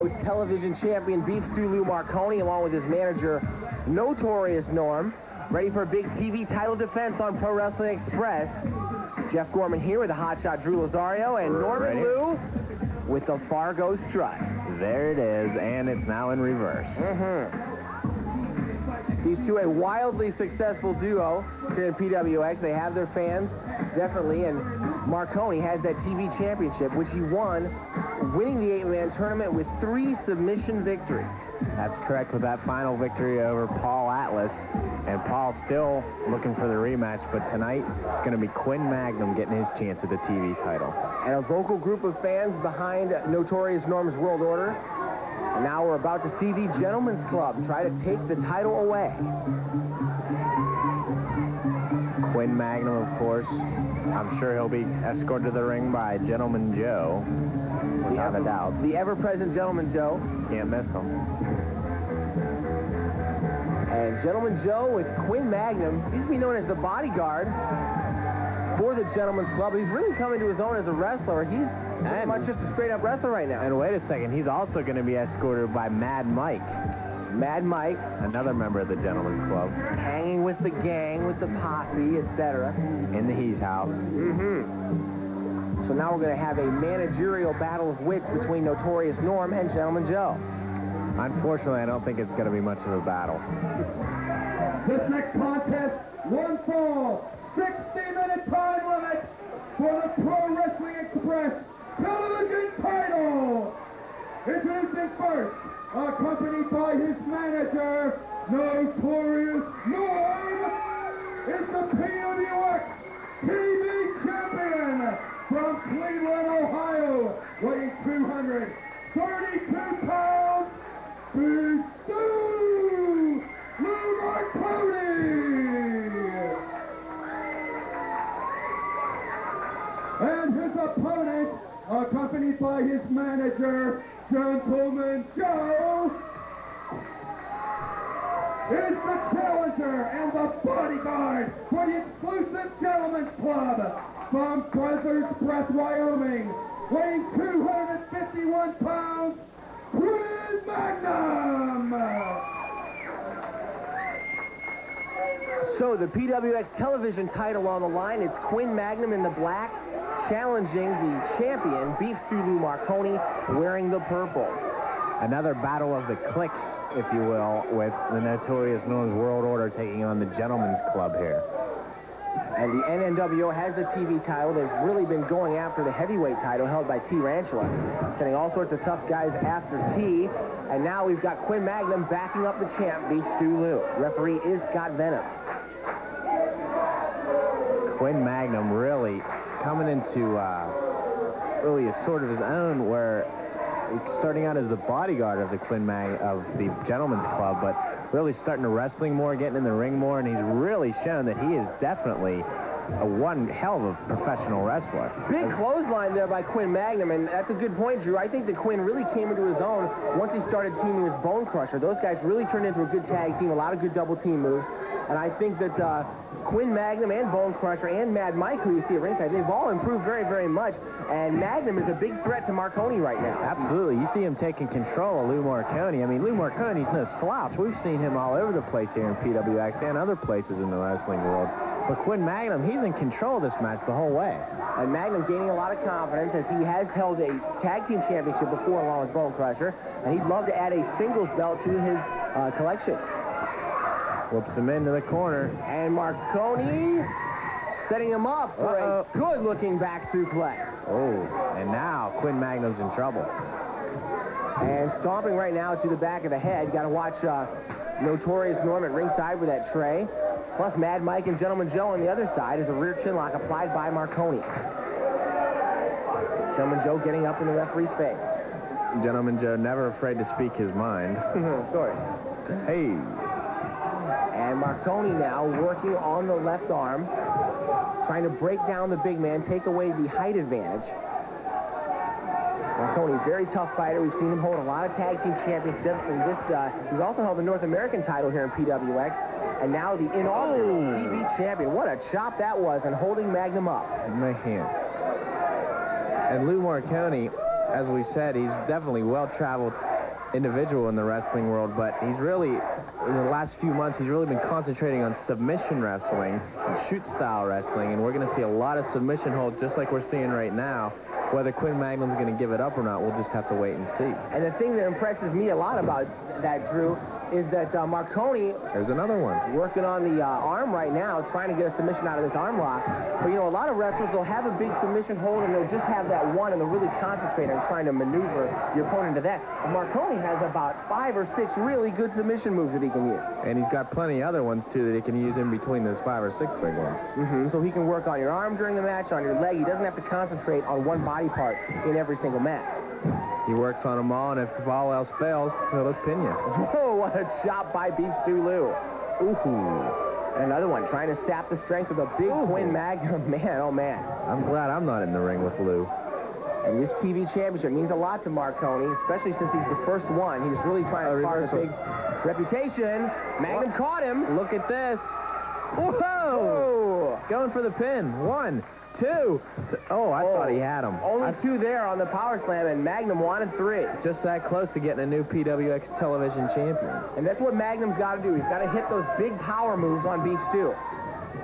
Television champion Beef Stew Lou Marconi, along with his manager, Notorious Norm, ready for a big TV title defense on Pro Wrestling Express. Jeff Gorman here with the hotshot Drew Lazario and Norman Lou with the Fargo strut. There it is, and it's now in reverse. These two, a wildly successful duo here in PWX. They have their fans, definitely, and Marconi has that TV championship, which he won, winning the 8-man tournament with 3 submission victories. That's correct, with that final victory over Paul Atlas. And Paul's still looking for the rematch, but tonight it's going to be Quinn Magnum getting his chance at the TV title. And a vocal group of fans behind Notorious Norm's World Order. And now we're about to see the Gentlemen's Club try to take the title away. Quinn Magnum, of course, I'm sure he'll be escorted to the ring by Gentleman Joe, without a doubt. The ever-present Gentleman Joe. Can't miss him. And Gentleman Joe with Quinn Magnum. He used to be known as the bodyguard for the Gentlemen's Club. He's really coming to his own as a wrestler. He's pretty much just a straight-up wrestler right now. And wait a second, he's also going to be escorted by Mad Mike. Mad Mike. Another member of the Gentlemen's Club. Hanging with the gang, with the posse, etc. In the He's house. So now we're going to have a managerial battle of wits between Notorious Norm and Gentleman Joe. Unfortunately, I don't think it's going to be much of a battle. This next contest, one fall, 60-minute time limit for the Pro Wrestling Express television title. Introducing first, accompanied by his manager, Notorious Norm, is the PWX TV champion from Cleveland, Ohio, weighing 232 pounds, Big Stew Lou Marconi. And his opponent, accompanied by his manager, Gentleman Joe, is the challenger and the bodyguard for the exclusive Gentlemen's Club from Buzzards Breath, Wyoming, weighing 251 pounds, Quinn Magnum. So the PWX television title on the line. It's Quinn Magnum in the black, challenging the champion, Beef Stew Lou Marconi, wearing the purple. Another battle of the cliques, if you will, with the Notorious Norm's World Order taking on the Gentlemen's Club here. And the NNWO has the TV title. They've really been going after the heavyweight title held by T. Ranchula, sending all sorts of tough guys after T. And now we've got Quinn Magnum backing up the champ, Beef Stew Lou. Referee is Scott Venom. Quinn Magnum really coming into really a sort of his own, where starting out as the bodyguard of the the Gentlemen's Club, but really starting to wrestling more, getting in the ring more, and he's really shown that he is definitely one hell of a professional wrestler. Big clothesline there by Quinn Magnum, and that's a good point, Drew. I think that Quinn really came into his own once he started teaming with Bone Crusher. Those guys really turned into a good tag team, a lot of good double team moves, and I think that Quinn Magnum and Bone Crusher and Mad Mike, who you see at ringside, they've all improved very, very much, and Magnum is a big threat to Marconi right now. Absolutely. You see him taking control of Lou Marconi. I mean, Lou Marconi's no slouch. We've seen him all over the place here in PWX and other places in the wrestling world. But Quinn Magnum, he's in control of this match the whole way. And Magnum gaining a lot of confidence as he has held a tag team championship before along with Bone Crusher, and he'd love to add a singles belt to his collection. Whoops him into the corner. And Marconi setting him up for a good-looking back suplex. Oh, and now Quinn Magnum's in trouble. And stomping right now to the back of the head. Got to watch Notorious Norm at ringside with that tray. Plus Mad Mike and Gentleman Joe on the other side is a rear chin lock applied by Marconi. Gentleman Joe getting up in the referee's face. Gentleman Joe never afraid to speak his mind. Sorry. Hey. And Marconi now working on the left arm, trying to break down the big man, take away the height advantage. Marconi, very tough fighter. We've seen him hold a lot of tag team championships, and he's also held the North American title here in PWX, and now the inaugural TV champion. What a chop that was, and holding Magnum up. Man. And Lou Marconi, as we said, he's definitely well-traveled individual in the wrestling world, but he's really, in the last few months, he's really been concentrating on submission wrestling and shoot-style wrestling, and we're going to see a lot of submission holds just like we're seeing right now. Whether Quinn Magnum's going to give it up or not, we'll just have to wait and see. And the thing that impresses me a lot about that, Drew, is that Marconi... There's another one. ...working on the arm right now, trying to get a submission out of this arm lock. But, you know, a lot of wrestlers, they'll have a big submission hold, and they'll just have that one, and they'll really concentrate on trying to maneuver your opponent to that. And Marconi has about 5 or 6 really good submission moves that he can use. And he's got plenty of other ones, too, that he can use in between those 5 or 6 big ones. So he can work on your arm during the match, on your leg. He doesn't have to concentrate on one body part in every single match. He works on them all, and if all else fails, he'll just pin you. Whoa, what a chop by Beef Stew Lou. Ooh. And another one, trying to sap the strength of a big Quinn Magnum. Man, oh man. I'm glad I'm not in the ring with Lou. And this TV championship means a lot to Marconi, especially since he's the first one. He was really trying to carve a big reputation. Magnum caught him. Look at this. Whoa! Going for the pin. 1, 2. Oh, I thought he had him. Only 2 there on the power slam, and Magnum wanted 3. Just that close to getting a new PWX television champion. And that's what Magnum's got to do. He's got to hit those big power moves on Beef Stew.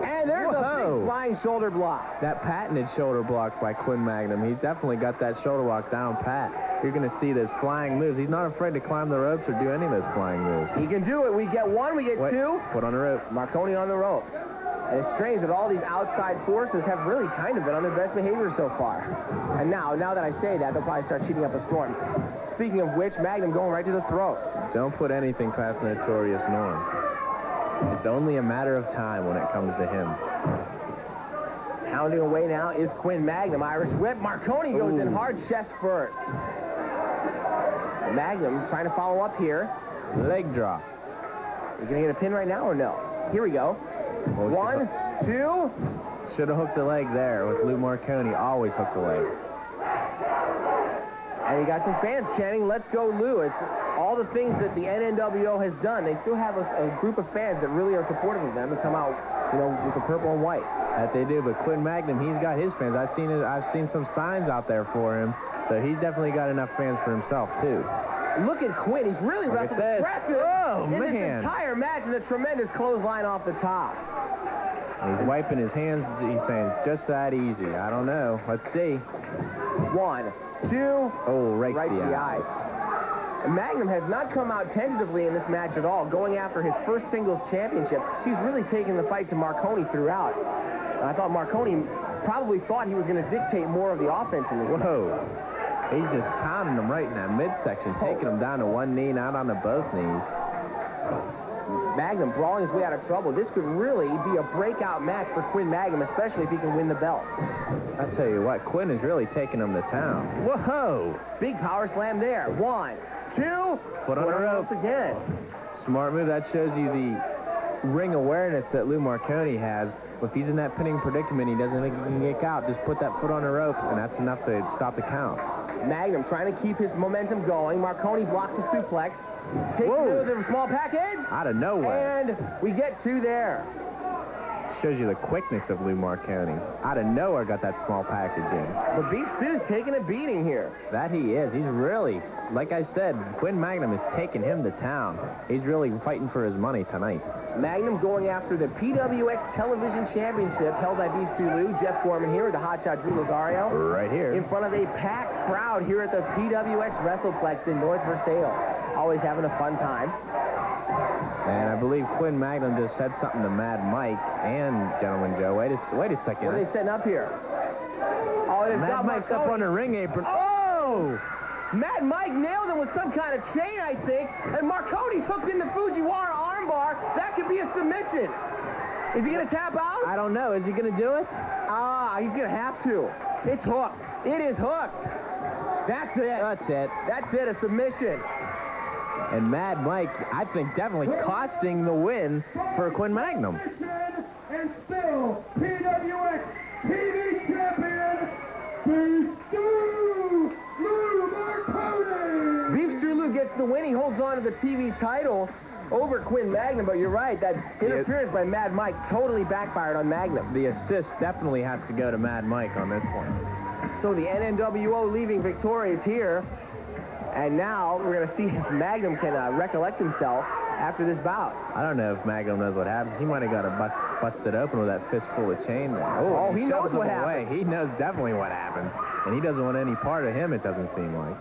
And there's a big flying shoulder block. That patented shoulder block by Quinn Magnum. He's definitely got that shoulder block down pat. You're going to see those flying moves. He's not afraid to climb the ropes or do any of those flying moves. He can do it. We get 1, we get 2. Put on the rope. Marconi on the ropes. And it's strange that all these outside forces have really kind of been on their best behavior so far. And now that I say that, they'll probably start cheating up a storm. Speaking of which, Magnum going right to the throat. Don't put anything past the notorious Norm. It's only a matter of time when it comes to him. Pounding away now is Quinn Magnum. Irish whip. Marconi goes in hard, chest first. Magnum trying to follow up here. Leg drop. You going to get a pin right now or no? Here we go. 1, 2. Should have hooked the leg there with Lou Marconi. Always hook the leg. And you got some fans chanting, "Let's go, Lou." It's all the things that the NNWO has done. They still have a group of fans that really are supportive of them to come out, you know, with the purple and white. That they do, but Quinn Magnum, he's got his fans. I've seen some signs out there for him, so he's definitely got enough fans for himself, too. Look at Quinn. He's really wrestled aggressive in this entire match, and a tremendous clothesline off the top. He's wiping his hands. He's saying it's just that easy. I don't know. Let's see. 1, 2. Oh, right to the eyes. And Magnum has not come out tentatively in this match at all, going after his first singles championship. He's really taken the fight to Marconi throughout. And I thought Marconi probably thought he was going to dictate more of the offense in this match. Whoa. He's just pounding him right in that midsection, taking him down to one knee, not onto both knees. Magnum brawling his way out of trouble. This could really be a breakout match for Quinn Magnum, especially if he can win the belt. I tell you what, Quinn is really taking him to town. Whoa! Big power slam there. 1, 2. Put on the rope again. Smart move. That shows you the ring awareness that Lou Marconi has. If he's in that pinning predicament, he doesn't think he can kick out. Just put that foot on the rope, and that's enough to stop the count. Magnum trying to keep his momentum going. Marconi blocks the suplex. Takes it with a small package. Out of nowhere. And we get 2 there. Shows you the quickness of Lou Marconi. Out of nowhere got that small package in. But Beef Stew's taking a beating here. That he is. He's really, like I said, Quinn Magnum is taking him to town. He's really fighting for his money tonight. Magnum going after the PWX Television Championship held by Beef Stew Lou. Jeff Gorman here with the hotshot Drew Lazario. Right here. In front of a packed crowd here at the PWX WrestlePlex in North Versailles. Always having a fun time. And I believe Quinn Magnum just said something to Mad Mike and Gentleman Joe. Wait a second. What are they setting up here? Oh, they've got Mike's up on the ring apron. Oh! Mad Mike nailed him with some kind of chain, I think. And Marconi's hooked in the Fujiwara armbar. That could be a submission. Is he going to tap out? I don't know. Is he going to do it? He's going to have to. It's hooked. It is hooked. That's it. That's it. That's it, a submission. And Mad Mike, I think, definitely costing the win for Quinn Magnum. And still, PWX TV champion, Beef Stew Lou Marconi. Beef Stew Lou gets the win. He holds on to the TV title over Quinn Magnum, but you're right, that interference by Mad Mike totally backfired on Magnum. The assist definitely has to go to Mad Mike on this one. So the NNWO leaving victorious here. And now we're going to see if Magnum can recollect himself after this bout. I don't know if Magnum knows what happens. He might have got busted open with that fistful of chain there. Oh, he knows what happened. He knows definitely what happened. And he doesn't want any part of him, it doesn't seem like.